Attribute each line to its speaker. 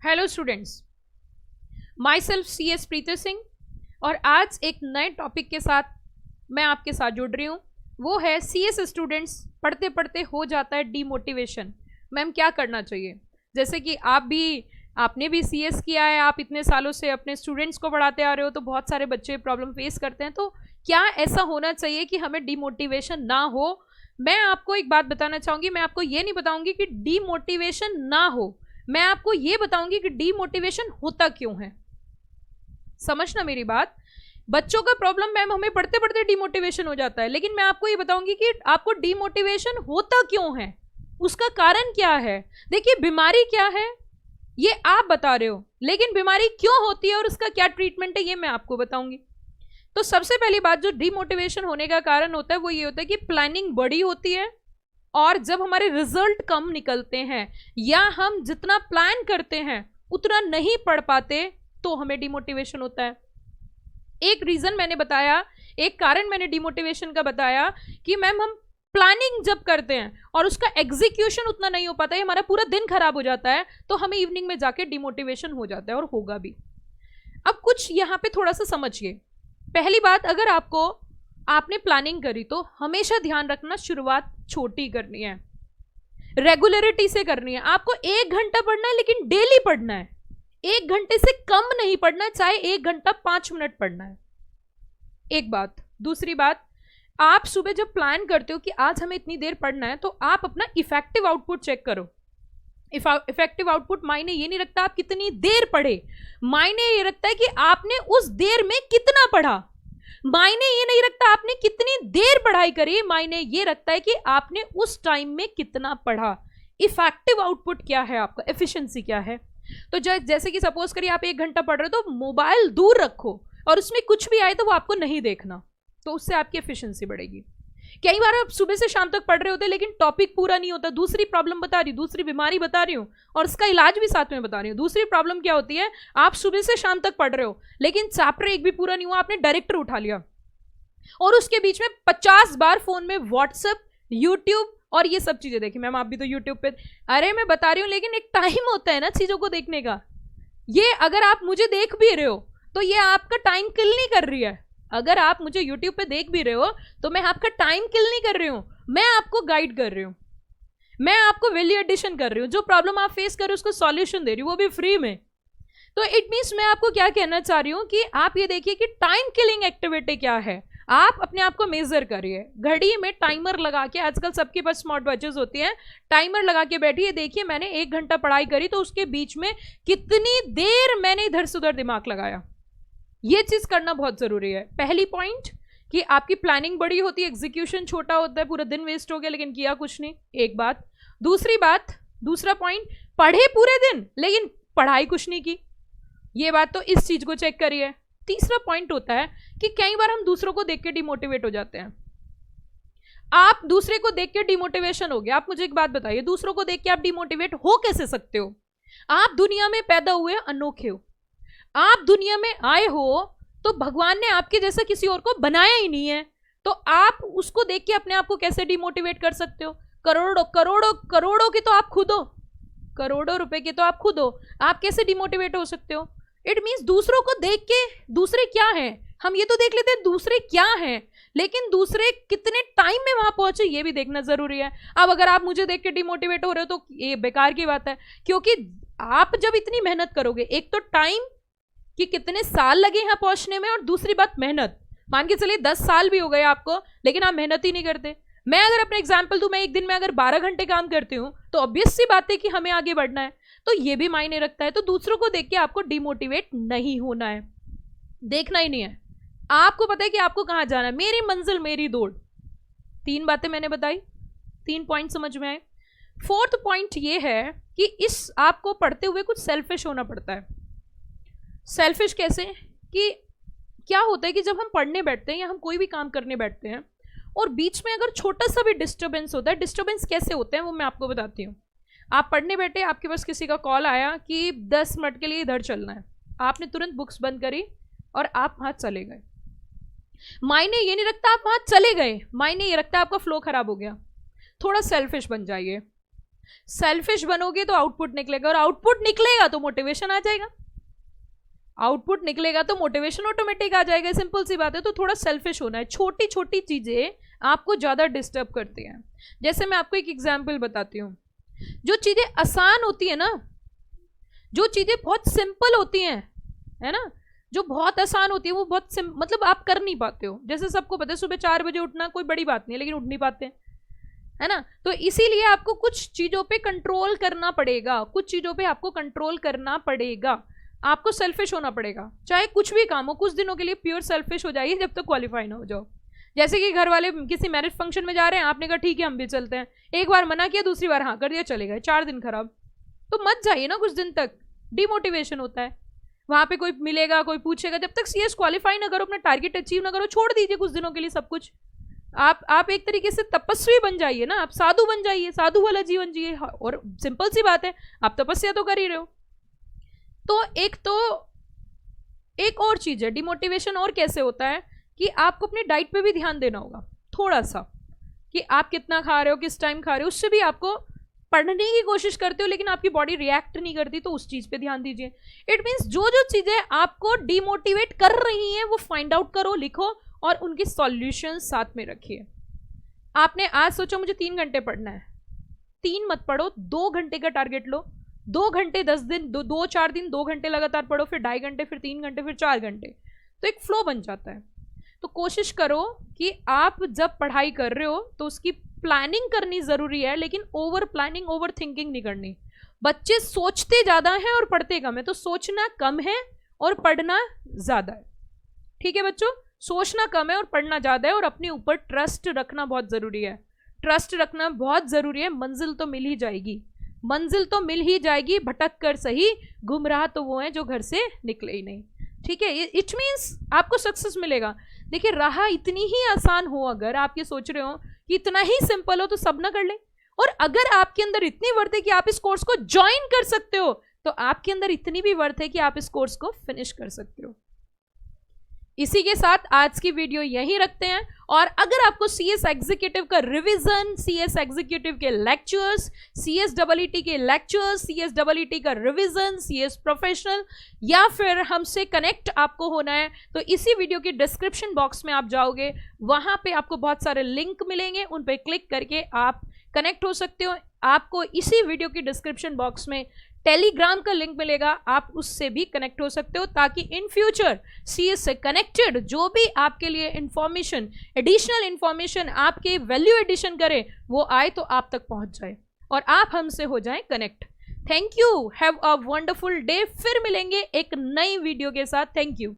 Speaker 1: Hello students, my self CS प्रीति सिंह और आज एक नए टॉपिक के साथ मैं आपके साथ जुड़ रही हूँ। वो है CS स्टूडेंट्स पढ़ते पढ़ते हो जाता है डीमोटिवेशन। मैम क्या करना चाहिए? जैसे कि आपने भी CS किया है, आप इतने सालों से अपने स्टूडेंट्स को पढ़ाते आ रहे हो, तो बहुत सारे बच्चे प्रॉब्लम फेस करते हैं। तो क्या ऐसा होना चाहिए कि हमें डीमोटिवेशन ना हो? मैं आपको एक बात बताना चाहूँगी, मैं आपको ये नहीं बताऊँगी कि डीमोटिवेशन ना हो, मैं आपको ये बताऊंगी कि डीमोटिवेशन होता क्यों है। समझना मेरी बात। बच्चों का प्रॉब्लम मैम हमें पढ़ते पढ़ते डीमोटिवेशन हो जाता है, लेकिन मैं आपको ये बताऊंगी कि आपको डीमोटिवेशन होता क्यों है, उसका कारण क्या है। देखिए, बीमारी क्या है ये आप बता रहे हो, लेकिन बीमारी क्यों होती है और उसका क्या ट्रीटमेंट है ये मैं आपको बताऊंगी। तो सबसे पहली बात, जो डीमोटिवेशन होने का कारण होता है वो ये होता है कि प्लानिंग बड़ी होती है और जब हमारे रिजल्ट कम निकलते हैं या हम जितना प्लान करते हैं उतना नहीं पढ़ पाते तो हमें डिमोटिवेशन होता है। एक रीजन मैंने बताया, एक कारण मैंने डिमोटिवेशन का बताया कि मैम हम प्लानिंग जब करते हैं और उसका एग्जीक्यूशन उतना नहीं हो पाता है, हमारा पूरा दिन खराब हो जाता है, तो हमें इवनिंग में जाके डिमोटिवेशन हो जाता है और होगा भी। अब कुछ यहां पे थोड़ा सा समझिए। पहली बात, अगर आपने प्लानिंग करी तो हमेशा ध्यान रखना शुरुआत छोटी करनी है, रेगुलरिटी से करनी है। आपको 1 घंटा पढ़ना है लेकिन डेली पढ़ना है, 1 घंटे से कम नहीं पढ़ना है, चाहे 1 घंटा 5 मिनट पढ़ना है। एक बात। दूसरी बात, आप सुबह जब प्लान करते हो कि आज हमें इतनी देर पढ़ना है, तो आप अपना इफेक्टिव आउटपुट चेक करो। इफेक्टिव आउटपुट मायने ये नहीं रखता आप कितनी देर पढ़े, मायने ये रखता है कि आपने उस देर में कितना पढ़ा। मायने ये नहीं रखता आपने कितनी देर पढ़ाई करी, मायने ये रखता है कि आपने उस टाइम में कितना पढ़ा। इफेक्टिव आउटपुट क्या है आपका, एफिशिएंसी क्या है। तो जैसे कि सपोज करिए आप 1 घंटा पढ़ रहे हो, तो मोबाइल दूर रखो और उसमें कुछ भी आए तो वो आपको नहीं देखना, तो उससे आपकी एफिशिएंसी बढ़ेगी। कई बार आप सुबह से शाम तक पढ़ रहे होते लेकिन टॉपिक पूरा नहीं होता। दूसरी प्रॉब्लम बता रही हूँ, दूसरी बीमारी बता रही हूँ और उसका इलाज भी साथ में बता रही हूँ। दूसरी प्रॉब्लम क्या होती है, आप सुबह से शाम तक पढ़ रहे हो लेकिन चैप्टर एक भी पूरा नहीं हुआ, आपने डायरेक्टर उठा लिया और उसके बीच में 50 बार फोन में व्हाट्सएप, यूट्यूब और ये सब चीजें देखी। मैम आप भी तो यूट्यूब पे, अरे मैं बता रही हूँ, लेकिन एक टाइम होता है ना चीजों को देखने का। ये अगर आप मुझे देख भी रहे हो तो ये आपका टाइम किल नहीं कर रही है। अगर आप मुझे यूट्यूब पे देख भी रहे हो तो मैं आपका टाइम किल नहीं कर रही हूं, मैं आपको गाइड कर रही हूं, मैं आपको वैल्यू एडिशन कर रही हूं। जो प्रॉब्लम आप फेस कर रहे हो उसको सॉल्यूशन दे रही हूं, वो भी फ्री में। तो इट मीन्स मैं आपको क्या कहना चाह रही हूं कि आप ये देखिए कि टाइम किलिंग एक्टिविटी क्या है। आप अपने आप को मेजर करिए, घड़ी में टाइमर लगा के, आजकल सबके पास स्मार्ट वॉचेस होती हैं, टाइमर लगा के बैठिए, देखिए मैंने 1 घंटा पढ़ाई करी तो उसके बीच में कितनी देर मैंने इधर से उधर दिमाग लगाया। ये चीज करना बहुत जरूरी है। पहली पॉइंट कि आपकी प्लानिंग बड़ी होती है, एग्जीक्यूशन छोटा होता है, पूरा दिन वेस्ट हो गया लेकिन किया कुछ नहीं, एक बात। दूसरी बात, दूसरा पॉइंट, पढ़े पूरे दिन लेकिन पढ़ाई कुछ नहीं की, ये बात, तो इस चीज को चेक करिए। तीसरा पॉइंट होता है कि कई बार हम दूसरों को देख के डिमोटिवेट हो जाते हैं। आप दूसरे को देख के डिमोटिवेशन हो गया, आप मुझे एक बात बताइए, दूसरों को देख के आप डिमोटिवेट हो कैसे सकते हो? आप दुनिया में पैदा हुए अनोखे हो, आप दुनिया में आए हो तो भगवान ने आपके जैसा किसी और को बनाया ही नहीं है, तो आप उसको देख के अपने आप को कैसे डिमोटिवेट कर सकते हो? करोड़ों करोड़ों करोड़ों के तो आप खुद हो, करोड़ों रुपए के तो आप खुद हो, आप कैसे डिमोटिवेट हो सकते हो? इट मीन्स दूसरों को देख के, दूसरे क्या हैं, हम ये तो देख लेते हैं दूसरे क्या हैं, लेकिन दूसरे कितने टाइम में वहां पहुंचे ये भी देखना जरूरी है। अब अगर आप मुझे देख के डिमोटिवेट हो रहे हो तो ये बेकार की बात है, क्योंकि आप जब इतनी मेहनत करोगे, एक तो टाइम कि कितने साल लगे यहाँ पहुंचने में, और दूसरी बात मेहनत, मान के चलिए 10 साल भी हो गए आपको लेकिन आप मेहनत ही नहीं करते। मैं अगर अपना एग्जाम्पल दूं, मैं एक दिन में अगर 12 घंटे काम करती हूँ तो ऑब्वियस सी बात है कि हमें आगे बढ़ना है, तो ये भी मायने रखता है। तो दूसरों को देख के आपको डिमोटिवेट नहीं होना है, देखना ही नहीं है। आपको पता है कि आपको कहाँ जाना है, मेरी मंजिल मेरी दौड़। 3 बातें मैंने बताई, 3 पॉइंट समझ में आए। 4th पॉइंट ये है कि इस आपको पढ़ते हुए कुछ सेल्फिश होना पड़ता है। सेल्फिश कैसे? कि क्या होता है कि जब हम पढ़ने बैठते हैं या हम कोई भी काम करने बैठते हैं और बीच में अगर छोटा सा भी डिस्टर्बेंस होता है, डिस्टर्बेंस कैसे होते हैं वो मैं आपको बताती हूँ। आप पढ़ने बैठे, आपके पास किसी का कॉल आया कि 10 मिनट के लिए इधर चलना है, आपने तुरंत बुक्स बंद करी और आप वहां चले गए। मायने ये नहीं रखता आप वहां चले गए, मायने ये रखता है आपका फ्लो खराब हो गया। थोड़ा सेल्फिश बन जाइए। सेल्फिश बनोगे तो आउटपुट निकलेगा, और आउटपुट निकलेगा तो मोटिवेशन आ जाएगा, आउटपुट निकलेगा तो मोटिवेशन ऑटोमेटिक आ जाएगा। सिंपल सी बात है। तो थोड़ा सेल्फिश होना है। छोटी छोटी चीजें आपको ज्यादा डिस्टर्ब करती हैं। जैसे मैं आपको एक एग्जांपल बताती हूँ। जो चीजें आसान होती है ना, जो चीजें बहुत सिंपल होती हैं, है ना, जो बहुत आसान होती है वो बहुत मतलब आप कर नहीं पाते हो। जैसे सबको पता है सुबह 4 बजे उठना कोई बड़ी बात नहीं है, लेकिन उठ नहीं पाते हैं, है ना। तो इसीलिए आपको कुछ चीजों पे कंट्रोल करना पड़ेगा, कुछ चीजों पे आपको कंट्रोल करना पड़ेगा, आपको सेल्फिश होना पड़ेगा। चाहे कुछ भी काम हो, कुछ दिनों के लिए प्योर सेल्फिश हो जाइए जब तक क्वालिफाई ना हो जाओ। जैसे कि घर वाले किसी मैरिज फंक्शन में जा रहे हैं, आपने कहा ठीक है हम भी चलते हैं, एक बार मना किया, दूसरी बार हाँ कर दिया, चले गए, 4 दिन खराब। तो मत जाइए ना कुछ दिन तक, डिमोटिवेशन होता है। वहां पे कोई मिलेगा, कोई पूछेगा, जब तक सीएस क्वालिफाई ना करो, अपना टारगेट अचीव ना करो, छोड़ दीजिए कुछ दिनों के लिए सब कुछ। आप एक तरीके से तपस्वी बन जाइए ना, आप साधु बन जाइए, साधु वाला जीवन जिए। और सिंपल सी बात है, आप तपस्या तो कर ही रहे हो। तो एक और चीज है डिमोटिवेशन और कैसे होता है कि आपको अपनी डाइट पे भी ध्यान देना होगा थोड़ा सा, कि आप कितना खा रहे हो, किस टाइम खा रहे हो। उससे भी आपको पढ़ने की कोशिश करते हो लेकिन आपकी बॉडी रिएक्ट नहीं करती, तो उस चीज पे ध्यान दीजिए। इट मीन्स जो जो चीजें आपको डिमोटिवेट कर रही हैं वो फाइंड आउट करो, लिखो और उनके सॉल्यूशन साथ में रखिए। आपने आज सोचा मुझे 3 घंटे पढ़ना है, 3 मत पढ़ो, 2 घंटे का टारगेट लो। 2 घंटे 10 दिन, 2-4 दिन 2 घंटे लगातार पढ़ो, फिर 2.5 घंटे, फिर 3 घंटे, फिर 4 घंटे, तो एक फ्लो बन जाता है। तो कोशिश करो कि आप जब पढ़ाई कर रहे हो तो उसकी प्लानिंग करनी जरूरी है, लेकिन ओवर प्लानिंग, ओवर थिंकिंग नहीं करनी। बच्चे सोचते ज्यादा हैं और पढ़ते कम है, तो सोचना कम है और पढ़ना ज्यादा है। ठीक है बच्चों, सोचना कम है और पढ़ना ज्यादा है, और अपने ऊपर ट्रस्ट रखना बहुत जरूरी है। ट्रस्ट रखना बहुत जरूरी है। मंजिल तो मिल ही जाएगी, मंजिल तो मिल ही जाएगी, भटक कर सही, गुमराह तो वो है जो घर से निकले ही नहीं। ठीक है, इट मीन्स आपको सक्सेस मिलेगा। देखिए राह इतनी ही आसान हो, अगर आप ये सोच रहे हो कि इतना ही सिंपल हो तो सब ना कर ले, और अगर आपके अंदर इतनी वर्थ है कि आप इस कोर्स को ज्वाइन कर सकते हो, तो आपके अंदर इतनी भी वर्थ है कि आप इस कोर्स को फिनिश कर सकते हो। इसी के साथ आज की वीडियो यहीं रखते हैं। और अगर आपको सीएस एग्जीक्यूटिव का रिवीजन, सीएस एग्जीक्यूटिव के लेक्चर्स, सीएसईटी के लेक्चर्स, सीएसईटी का रिवीजन, सीएस प्रोफेशनल, या फिर हमसे कनेक्ट आपको होना है, तो इसी वीडियो के डिस्क्रिप्शन बॉक्स में आप जाओगे, वहां पे आपको बहुत सारे लिंक मिलेंगे, उन पे क्लिक करके आप कनेक्ट हो सकते हो। आपको इसी वीडियो के डिस्क्रिप्शन बॉक्स में टेलीग्राम का लिंक मिलेगा, आप उससे भी कनेक्ट हो सकते हो, ताकि इन फ्यूचर सीएस से कनेक्टेड जो भी आपके लिए इंफॉर्मेशन, एडिशनल इंफॉर्मेशन आपके वैल्यू एडिशन करे, वो आए तो आप तक पहुंच जाए और आप हमसे हो जाएं connect. Thank you, have a wonderful day. फिर मिलेंगे एक नई वीडियो के साथ। Thank you.